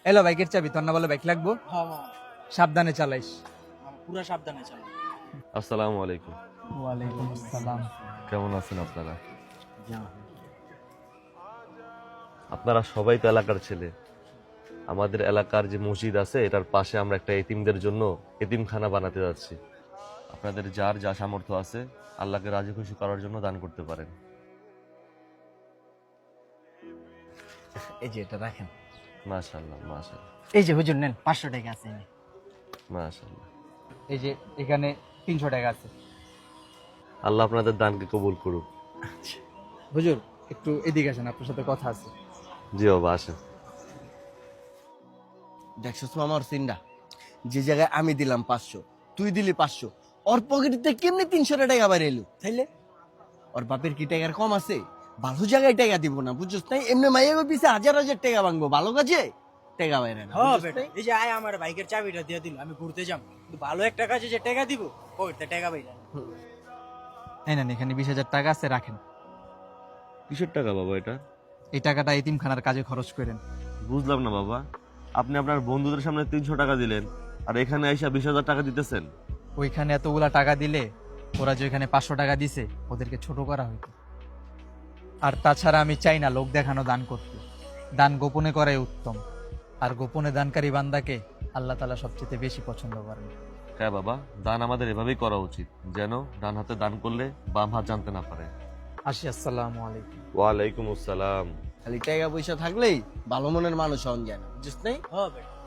এলো বাইকের চাবি, তোর না বলে বাইক লাগবো, হ্যাঁ মামা, সাবধানে চালাইস। পুরা সাবধানে চালা। আসসালামু আলাইকুম। ওয়ালাইকুম আসসালাম। কেমন আছেন আপনারা? আপনারা সবাই তো এলাকার ছেলে। আমাদের এলাকার যে মসজিদ আছে এটার পাশে আমরা একটা এতিমদের জন্য এতিমখানা বানাতে যাচ্ছি। আপনাদের যার যা সামর্থ্য আছে আল্লাহকে রাজি খুশি করার জন্য দান করতে পারেন। এই যে এটা রাখেন। মাশাআল্লাহ, মাশাআল্লাহ, এই যে হুজুর নেন, 500 টাকা আছে। মাশাআল্লাহ। এই যে এখানে 300 টাকা আছে। আল্লাহ আপনাদের দানকে কবুল করুক। হুজুর একটু এদিকে আসেন, আপনার সাথে কথা আছে। জি বাবা, আসেন। দেখছস আমার সিনটা, যে জায়গায় আমি দিলাম 500, তুই দিলি 500, ওর পকেটে কেমনি 300 টাকা বাইরে এলো? তাইলে ওর বাপের কি টাকার কম আছে? ভালো জায়গায় টাকা দিব না, বুঝছস? তাই এমনি মাইয়া পিছে হাজার হাজার টাকা ভাঙবো, ভালো কাজে টাকা বাইরে না। হ্যাঁ বুঝছস বেটা, নাই? এই যে আয় আমার বাইকের চাবিটা দিয়ে দিল, আমি ঘুরতে যাব, কিন্তু ভালো একটা কাজে যে টাকা দিব ওইটা টাকা পাইলা। এই নেন, এখানে 20,000 টাকা আছে, রাখেন। কিসের টাকা বাবা এটা? এই টাকাটা এতিমখানার কাজে খরচ করেন। বুঝলাম না বাবা, আপনি আপনার বন্ধুদের সামনে 300 টাকা দিলেন আর এখানে আইসা 20,000 টাকা দিতেছেন। ওইখানে এতগুলা টাকা দিলে ওরা যে ওইখানে 500 টাকা দিছে ওদেরকে ছোট করা হইতো। আর তাছাড়া আমি চাই না লোক দেখানো দান করতে, দান গোপনে করাই উত্তম। আর গোপনে দানকারী বান্দাকে আল্লাহ তাআলা সবচেয়ে বেশি পছন্দ করেন। হ্যাঁ বাবা, দান আমাদের এভাবেই করা উচিত, যেন ডান হাতে দান করলে বাম হাত জানতে না পারে। আসি, আসসালামু আলাইকুম। ওয়ালাইকুম আসসালাম। খালি টাকা পয়সা থাকলেই ভালো মনের মানুষ হন যায় না, বুঝছস নাই? হ্যাঁ বেটা।